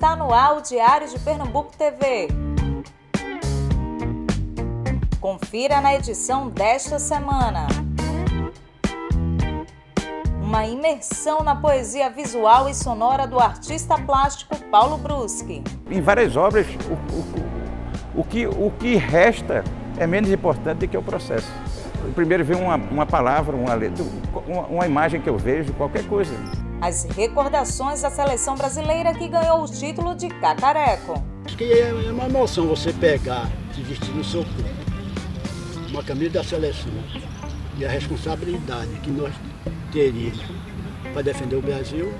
Está no ar o Diário de Pernambuco TV. Confira na edição desta semana. Uma imersão na poesia visual e sonora do artista plástico Paulo Bruschi. Em várias obras, o que resta é menos importante do que o processo. Primeiro vem uma palavra, uma letra, uma imagem que eu vejo, qualquer coisa. As recordações da seleção brasileira que ganhou o título de Cacareco. Acho que é uma emoção você pegar, se vestir no seu corpo, uma camisa da seleção, e a responsabilidade que nós teríamos para defender o Brasil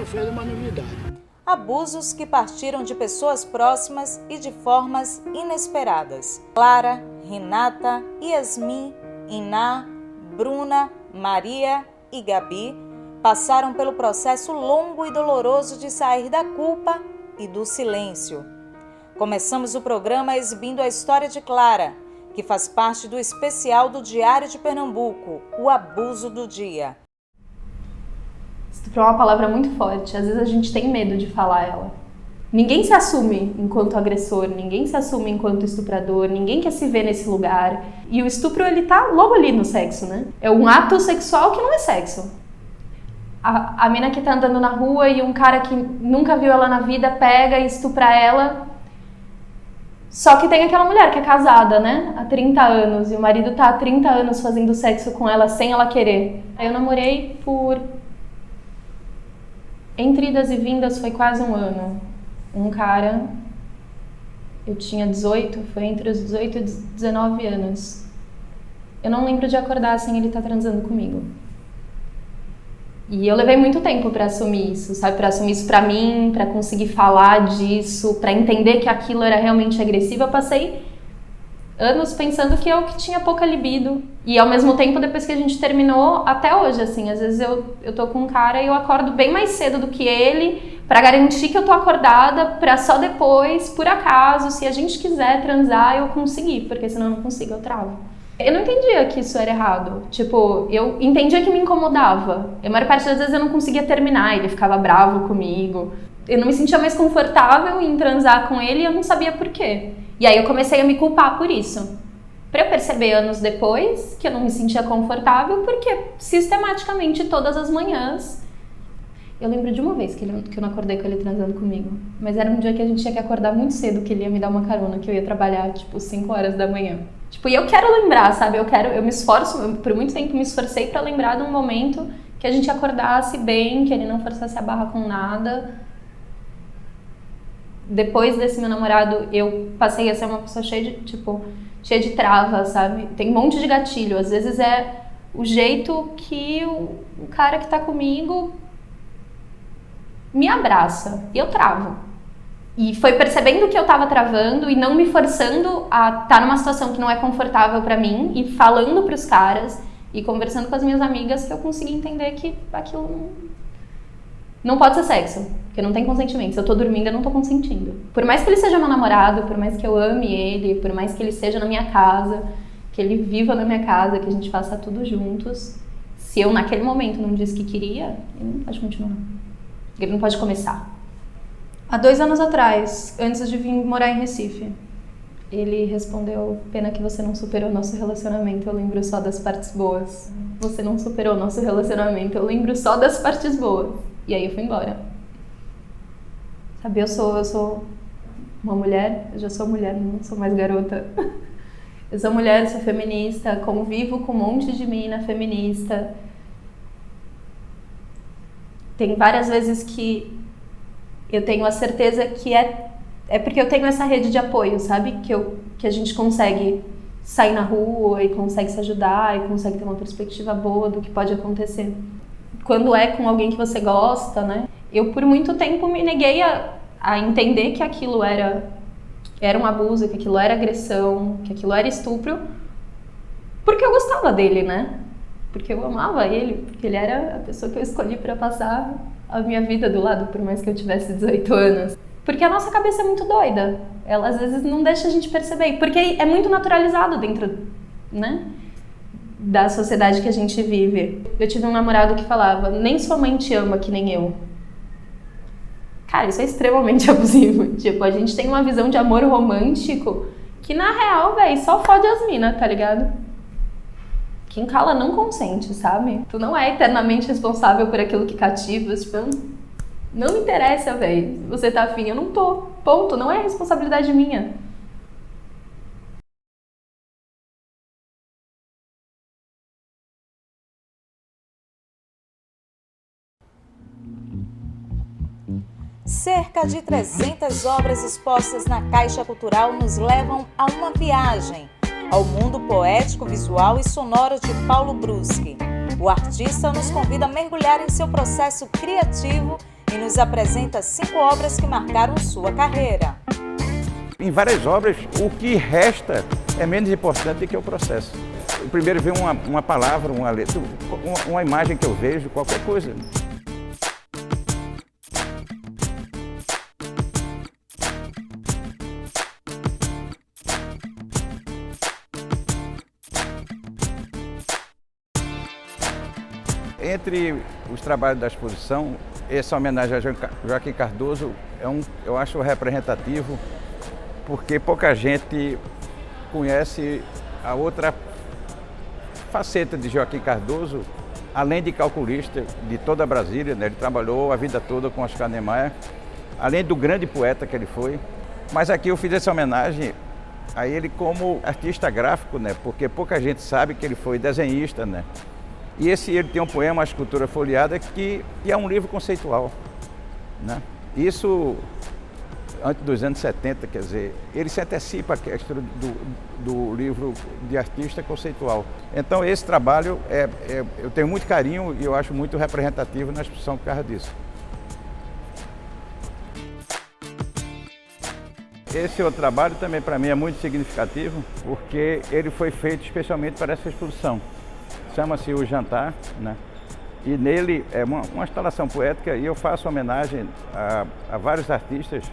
foi uma novidade. Abusos que partiram de pessoas próximas e de formas inesperadas. Clara, Renata, Yasmin, Iná, Bruna, Maria e Gabi passaram pelo processo longo e doloroso de sair da culpa e do silêncio. Começamos o programa exibindo a história de Clara, que faz parte do especial do Diário de Pernambuco, o abuso do dia. Estupro é uma palavra muito forte, às vezes a gente tem medo de falar ela. Ninguém se assume enquanto agressor, ninguém se assume enquanto estuprador, ninguém quer se ver nesse lugar. E o estupro, ele tá logo ali no sexo, né? É um ato sexual que não é sexo. A mina que tá andando na rua e um cara que nunca viu ela na vida pega e estupra ela. Só que tem aquela mulher que é casada, né? Há 30 anos e o marido tá há 30 anos fazendo sexo com ela sem ela querer. Aí eu namorei por... Entre idas e vindas foi quase um ano. Um cara... Eu tinha 18, foi entre os 18 e 19 anos. Eu não lembro de acordar sem ele estar transando comigo. E eu levei muito tempo pra assumir isso, sabe? Pra assumir isso pra mim, pra conseguir falar disso, pra entender que aquilo era realmente agressivo. Eu passei anos pensando que eu que tinha pouca libido. E ao mesmo tempo, depois que a gente terminou, até hoje, assim, às vezes eu tô com um cara e eu acordo bem mais cedo do que ele, pra garantir que eu tô acordada, pra só depois, por acaso, se a gente quiser transar, eu conseguir, porque senão eu não consigo, eu travo. Eu não entendia que isso era errado. Tipo, eu entendia que me incomodava. A maior parte das vezes eu não conseguia terminar, ele ficava bravo comigo. Eu não me sentia mais confortável em transar com ele e eu não sabia por quê. E aí eu comecei a me culpar por isso. Pra eu perceber anos depois que eu não me sentia confortável, porque sistematicamente todas as manhãs... Eu lembro de uma vez que eu não acordei com ele transando comigo. Mas era um dia que a gente tinha que acordar muito cedo, que ele ia me dar uma carona, que eu ia trabalhar, tipo, 5 horas da manhã. Tipo, e eu quero lembrar, sabe? Eu me esforço, por muito tempo me esforcei pra lembrar de um momento que a gente acordasse bem, que ele não forçasse a barra com nada. Depois desse meu namorado, eu passei a ser uma pessoa cheia de trava, sabe? Tem um monte de gatilho. Às vezes é o jeito que o cara que tá comigo me abraça e eu travo. E foi percebendo que eu tava travando e não me forçando a estar numa situação que não é confortável pra mim e falando pros caras e conversando com as minhas amigas que eu consegui entender que aquilo não pode ser sexo, porque não tem consentimento. Se eu tô dormindo, eu não tô consentindo. Por mais que ele seja meu namorado, por mais que eu ame ele, por mais que ele seja na minha casa, que ele viva na minha casa, que a gente faça tudo juntos, se eu naquele momento não disse que queria, ele não pode continuar. Ele não pode começar. Há 2 anos atrás, antes de vir morar em Recife, ele respondeu: pena que você não superou nosso relacionamento, eu lembro só das partes boas. Você não superou nosso relacionamento, eu lembro só das partes boas. E aí eu fui embora. Sabe, eu sou uma mulher, eu já sou mulher, não sou mais garota. Eu sou mulher, sou feminista, convivo com um monte de menina feminista. Tem várias vezes que eu tenho a certeza que é porque eu tenho essa rede de apoio, sabe? Que a gente consegue sair na rua e consegue se ajudar e consegue ter uma perspectiva boa do que pode acontecer. Quando é com alguém que você gosta, né? Eu, por muito tempo, me neguei a entender que aquilo era um abuso, que aquilo era agressão, que aquilo era estupro, porque eu gostava dele, né? Porque eu amava ele, porque ele era a pessoa que eu escolhi para passar a minha vida do lado, por mais que eu tivesse 18 anos. Porque a nossa cabeça é muito doida. Ela, às vezes, não deixa a gente perceber. Porque é muito naturalizado dentro, né, da sociedade que a gente vive. Eu tive um namorado que falava: nem sua mãe te ama que nem eu. Cara, isso é extremamente abusivo. Tipo, a gente tem uma visão de amor romântico que, na real, véi, só fode as minas, tá ligado? Quem cala não consente, sabe? Tu não é eternamente responsável por aquilo que cativa. Tipo, não me interessa, véi. Se você tá afim, eu não tô. Ponto. Não é responsabilidade minha. Cerca de 300 obras expostas na Caixa Cultural nos levam a uma viagem ao mundo poético, visual e sonoro de Paulo Bruschi. O artista nos convida a mergulhar em seu processo criativo e nos apresenta 5 obras que marcaram sua carreira. Em várias obras, o que resta é menos importante do que o processo. Primeiro vem uma palavra, uma letra, uma imagem que eu vejo, qualquer coisa. Entre os trabalhos da exposição, essa homenagem a Joaquim Cardoso eu acho representativo, porque pouca gente conhece a outra faceta de Joaquim Cardoso, além de calculista de toda Brasília, né? Ele trabalhou a vida toda com Oscar Niemeyer, além do grande poeta que ele foi. Mas aqui eu fiz essa homenagem a ele como artista gráfico, né? Porque pouca gente sabe que ele foi desenhista, né? E ele tem um poema, A Escultura Folheada, que é um livro conceitual, né? Isso antes dos anos 70, quer dizer, ele se antecipa a questão do livro de artista conceitual. Então esse trabalho eu tenho muito carinho e eu acho muito representativo na exposição por causa disso. Esse outro trabalho também para mim é muito significativo, porque ele foi feito especialmente para essa exposição. Chama-se O Jantar, né? E nele é uma instalação poética e eu faço homenagem a vários artistas.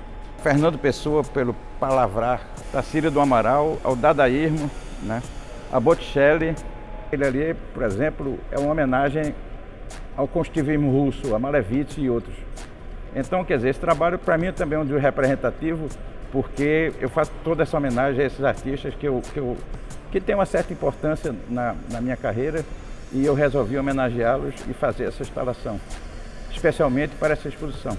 Fernando Pessoa, pelo palavrar, Tarsila do Amaral, ao dadaísmo, né? A Botticelli. Ele ali, por exemplo, é uma homenagem ao construtivismo russo, a Malevich e outros. Então, quer dizer, esse trabalho para mim também é um dos representativos, porque eu faço toda essa homenagem a esses artistas que tem uma certa importância na minha carreira e eu resolvi homenageá-los e fazer essa instalação, especialmente para essa exposição.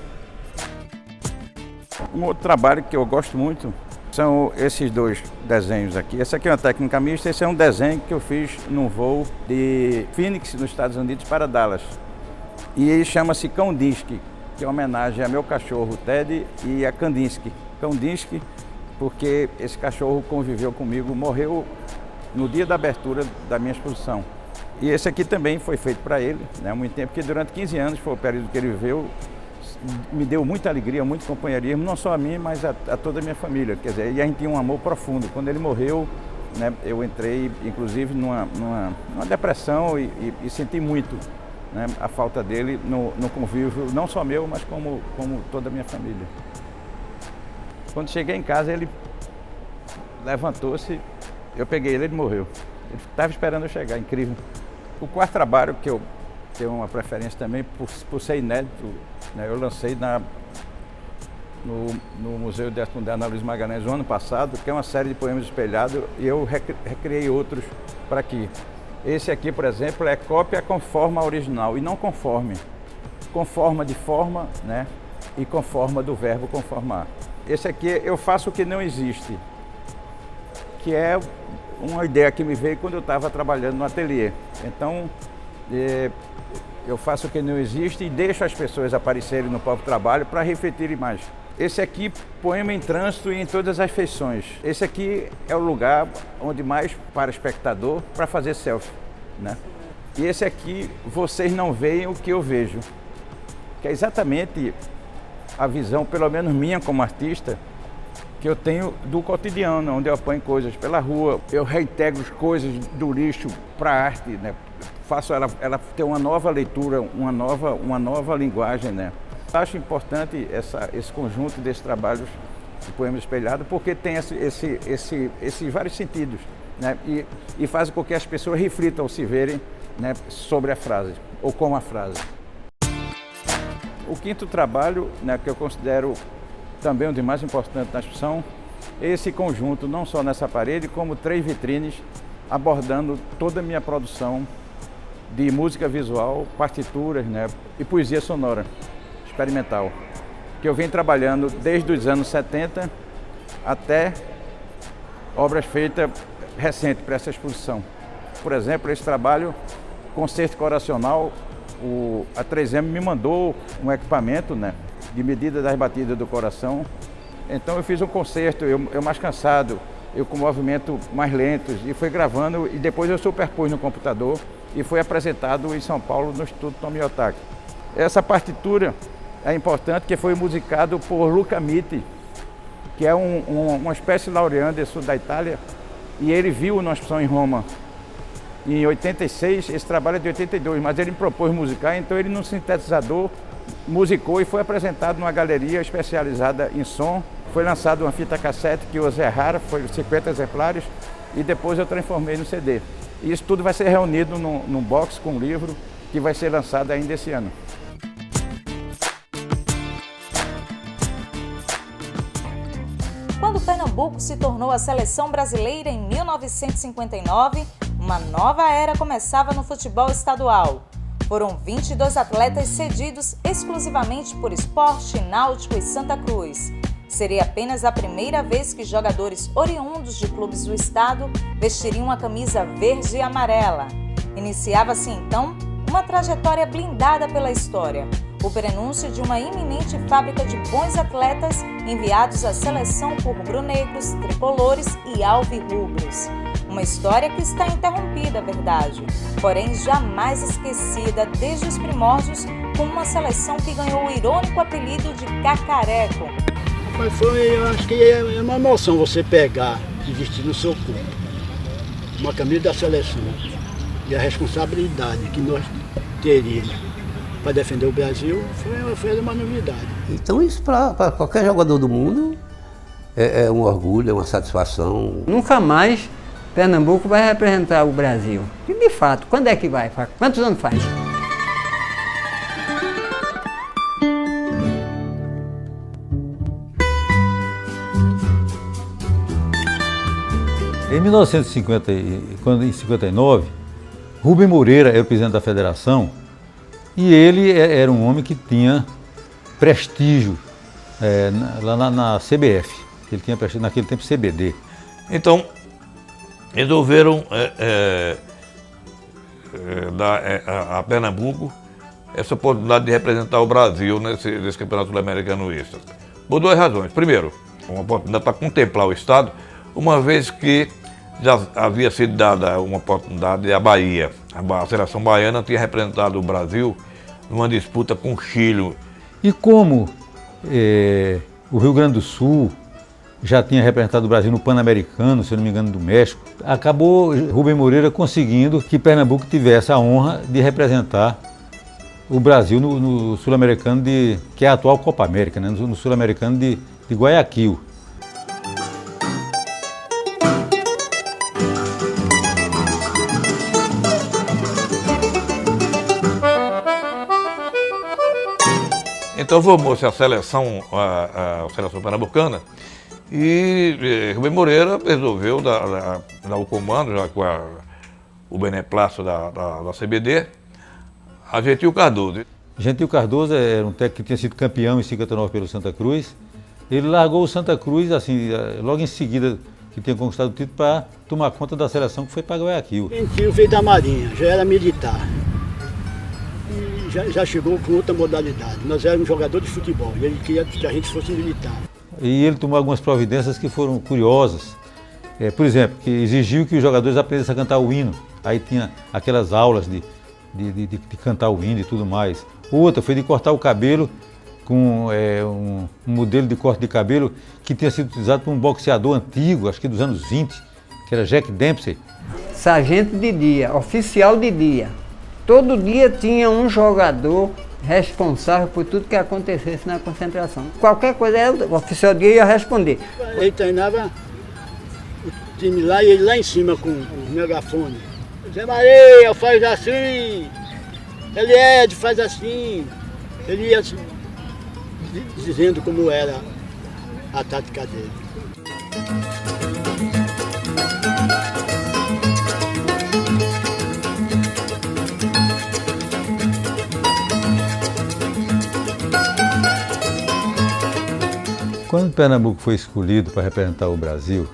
Um outro trabalho que eu gosto muito são esses 2 desenhos aqui. Essa aqui é uma técnica mista, esse é um desenho que eu fiz num voo de Phoenix, nos Estados Unidos, para Dallas. E ele chama-se Kandinsky, que é uma homenagem a meu cachorro Ted e a Kandinsky. Kandinsky, porque esse cachorro conviveu comigo, morreu no dia da abertura da minha exposição. E esse aqui também foi feito para ele, né, há muito tempo, porque durante 15 anos foi o período que ele viveu, me deu muita alegria, muito companheirismo, não só a mim, mas a toda a minha família. Quer dizer, e a gente tinha um amor profundo. Quando ele morreu, né, eu entrei, inclusive, numa depressão e senti muito, né, a falta dele no convívio, não só meu, mas como toda a minha família. Quando cheguei em casa, ele levantou-se, eu peguei ele morreu. Ele estava esperando eu chegar, incrível. O quarto trabalho, que eu tenho uma preferência também por ser inédito, né, eu lancei no Museu de Arte Moderna Luiz Magalhães no ano passado, que é uma série de poemas espelhados, e eu recriei outros para aqui. Esse aqui, por exemplo, é cópia com forma original, e não conforme. Com forma de forma, né, e com forma do verbo conformar. Esse aqui eu faço o que não existe, que é uma ideia que me veio quando eu estava trabalhando no ateliê. Então, eu faço o que não existe e deixo as pessoas aparecerem no próprio trabalho para refletirem mais. Esse aqui, poema em trânsito e em todas as feições. Esse aqui é o lugar onde mais para o espectador para fazer selfie, né? E esse aqui, vocês não veem o que eu vejo, que é exatamente a visão, pelo menos minha como artista, que eu tenho do cotidiano, onde eu apanho coisas pela rua, eu reintegro as coisas do lixo para a arte, né? Faço ela ter uma nova leitura, uma nova linguagem, né? Acho importante esse conjunto desses trabalhos de poema espelhado, porque tem esses vários sentidos, né? E faz com que as pessoas reflitam ao se verem, né, sobre a frase, ou com a frase. O quinto trabalho, né, que eu considero também um dos mais importantes na exposição, é esse conjunto, não só nessa parede, como 3 vitrines, abordando toda a minha produção de música visual, partituras, né, e poesia sonora experimental, que eu venho trabalhando desde os anos 70 até obras feitas recentes para essa exposição. Por exemplo, esse trabalho, Concerto Coracional, a 3M me mandou um equipamento, né, de medida das batidas do coração. Então eu fiz um concerto, eu mais cansado, eu com movimento mais lentos, e fui gravando, e depois eu superpus no computador e foi apresentado em São Paulo no Instituto Tomi Otaki. Essa partitura é importante, que foi musicado por Luca Mitti, que é uma espécie de laureando sul da Itália, e ele viu uma exposição em Roma em 86, esse trabalho é de 82, mas ele me propôs musicar, então ele num sintetizador musicou e foi apresentado numa galeria especializada em som. Foi lançado uma fita cassete que hoje é rara, foi 50 exemplares, e depois eu transformei no CD. E isso tudo vai ser reunido num box com um livro que vai ser lançado ainda esse ano. Quando Pernambuco se tornou a seleção brasileira em 1959, uma nova era começava no futebol estadual. Foram 22 atletas cedidos exclusivamente por Sport, Náutico e Santa Cruz. Seria apenas a primeira vez que jogadores oriundos de clubes do estado vestiriam a camisa verde e amarela. Iniciava-se então uma trajetória blindada pela história, o prenúncio de uma iminente fábrica de bons atletas enviados à seleção por rubro-negros, tricolores e alvirrubros. Uma história que está interrompida, é verdade, porém jamais esquecida desde os primórdios, com uma seleção que ganhou o irônico apelido de Cacareco. Mas eu acho que é uma emoção você pegar e vestir no seu corpo uma camisa da seleção e a responsabilidade que nós teríamos para defender o Brasil foi uma novidade. Então isso para qualquer jogador do mundo é um orgulho, é uma satisfação. Nunca mais Pernambuco vai representar o Brasil. E de fato, quando é que vai? Quantos anos faz? Em 1959, Rubem Moreira era o presidente da federação e ele era um homem que tinha prestígio lá na CBF. Ele tinha prestígio naquele tempo CBD. Então, resolveram dar a Pernambuco essa oportunidade de representar o Brasil nesse campeonato sul-americano extra. Por 2 razões. Primeiro, uma oportunidade para contemplar o estado, uma vez que já havia sido dada uma oportunidade à Bahia. A seleção baiana tinha representado o Brasil numa disputa com o Chile. E como o Rio Grande do Sul já tinha representado o Brasil no Pan-Americano, se eu não me engano, do México, acabou Rubem Moreira conseguindo que Pernambuco tivesse a honra de representar o Brasil no Sul-Americano, que é a atual Copa América, né? No Sul-Americano de Guayaquil. Então formou-se a seleção pernambucana e Rubem Moreira resolveu dar o comando, já com o beneplácito da CBD, a Gentil Cardoso. Gentil Cardoso era um técnico que tinha sido campeão em 59 pelo Santa Cruz. Ele largou o Santa Cruz, assim, logo em seguida que tinha conquistado o título, para tomar conta da seleção que foi para Guayaquil. Gentil veio da Marinha, já era militar. Já chegou com outra modalidade. Nós éramos jogadores de futebol e ele queria que a gente fosse militar. E ele tomou algumas providências que foram curiosas. Por exemplo, que exigiu que os jogadores aprendessem a cantar o hino. Aí tinha aquelas aulas de cantar o hino e tudo mais. Outra foi de cortar o cabelo com um modelo de corte de cabelo que tinha sido utilizado por um boxeador antigo, acho que dos anos 20, que era Jack Dempsey. Sargento de dia, oficial de dia. Todo dia tinha um jogador responsável por tudo que acontecesse na concentração. Qualquer coisa, o oficial de dia ia responder. Ele treinava o time lá e ele lá em cima com o megafone. Zé Maria, faz assim, Eliede, faz assim. Ele ia dizendo como era a tática dele. Quando Pernambuco foi escolhido para representar o Brasil,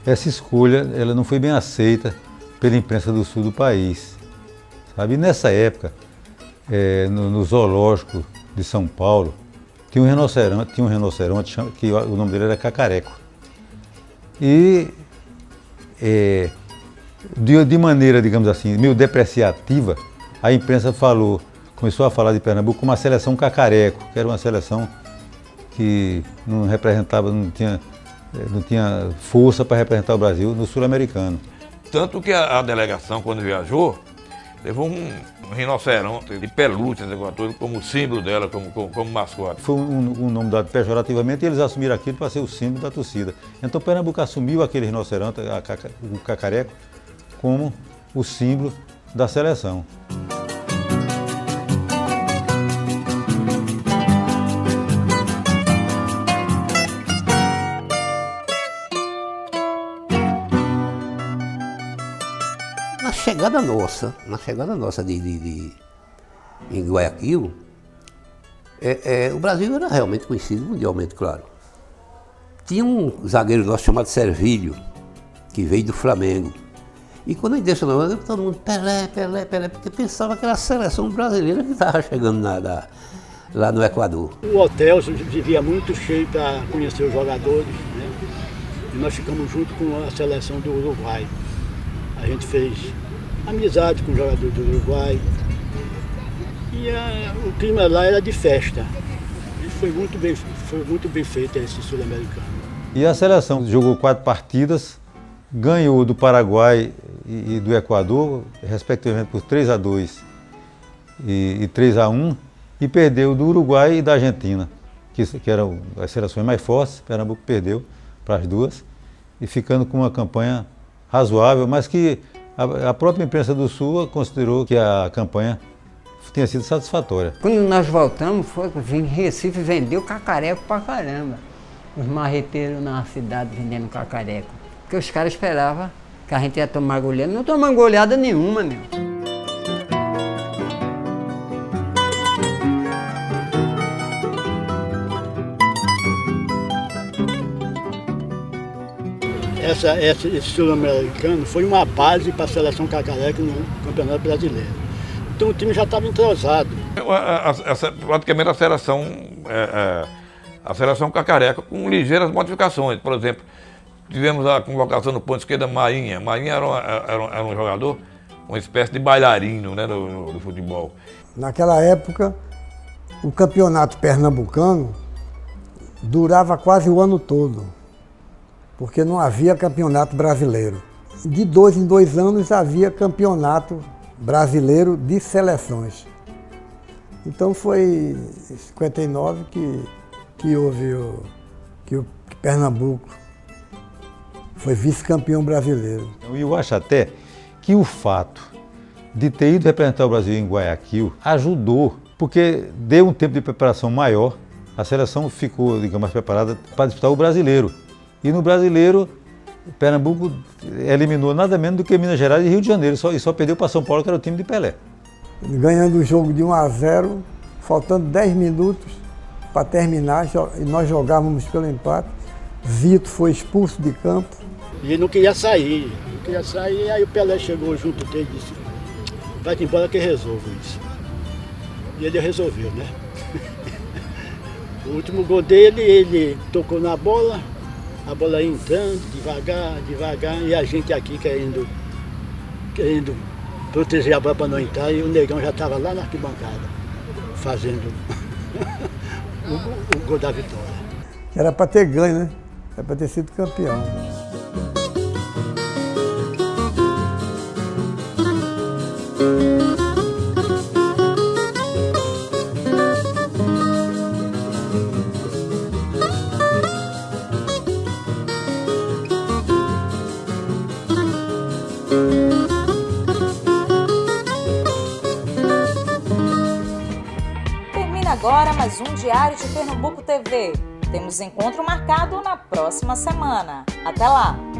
essa escolha ela não foi bem aceita pela imprensa do sul do país. Sabe? E nessa época, no zoológico de São Paulo, tinha um rinoceronte que o nome dele era Cacareco. E de maneira, digamos assim, meio depreciativa, a imprensa começou a falar de Pernambuco como uma seleção cacareco, que era uma seleção que não representava, não tinha força para representar o Brasil no sul-americano. Tanto que a delegação, quando viajou, levou um rinoceronte de pelúcia, como símbolo dela, como mascote. Foi um nome dado pejorativamente e eles assumiram aquilo para ser o símbolo da torcida. Então Pernambuco assumiu aquele rinoceronte, o cacareco, como o símbolo da seleção. Na chegada nossa em Guayaquil, o Brasil era realmente conhecido mundialmente, claro. Tinha um zagueiro nosso chamado Servilho, que veio do Flamengo. E quando a gente deixou na todo mundo, Pelé, porque pensava que era a seleção brasileira que estava chegando lá no Equador. O hotel vivia muito cheio para conhecer os jogadores, né? E nós ficamos junto com a seleção do Uruguai. A gente fez amizade com os jogadores do Uruguai. E o clima lá era de festa. E foi muito bem feito esse sul-americano. E a seleção jogou 4 partidas, ganhou do Paraguai e do Equador, respectivamente por 3-2 e 3-1, e perdeu do Uruguai e da Argentina, que eram as seleções mais fortes. Pernambuco perdeu para as duas, e ficando com uma campanha razoável, mas que a própria imprensa do Sul considerou que a campanha tinha sido satisfatória. Quando nós voltamos, em Recife vendeu cacareco pra caramba. Os marreteiros na cidade vendendo cacareco. Porque os caras esperavam que a gente ia tomar goleada. Não tomamos goleada nenhuma, meu. Esse sul-americano foi uma base para a seleção cacareco no Campeonato Brasileiro. Então o time já estava entrosado. Praticamente a seleção cacareca com ligeiras modificações. Por exemplo, tivemos a convocação no ponto esquerda Marinha. Marinha era um jogador, uma espécie de bailarino, né, do futebol. Naquela época, o campeonato pernambucano durava quase o ano todo, porque não havia campeonato brasileiro. De 2 em 2 anos havia campeonato brasileiro de seleções. Então foi em 59 que houve que Pernambuco foi vice-campeão brasileiro. E eu acho até que o fato de ter ido representar o Brasil em Guayaquil ajudou, porque deu um tempo de preparação maior, a seleção ficou, digamos, mais preparada para disputar o brasileiro. E no brasileiro, Pernambuco eliminou nada menos do que Minas Gerais e Rio de Janeiro, e só perdeu para São Paulo, que era o time de Pelé. Ganhando o jogo de 1-0, faltando 10 minutos para terminar, e nós jogávamos pelo empate. Zito foi expulso de campo. E ele não queria sair, aí o Pelé chegou junto dele e disse, vai-te embora que eu resolvo isso. E ele resolveu, né? O último gol dele, ele tocou na bola, a bola ia entrando, devagar, e a gente aqui querendo proteger a bola para não entrar, e o Negão já estava lá na arquibancada, fazendo o gol da vitória. Era para ter ganho, né? Era para ter sido campeão. agora mais um Diário de Pernambuco TV. Temos encontro marcado na próxima semana. Até lá!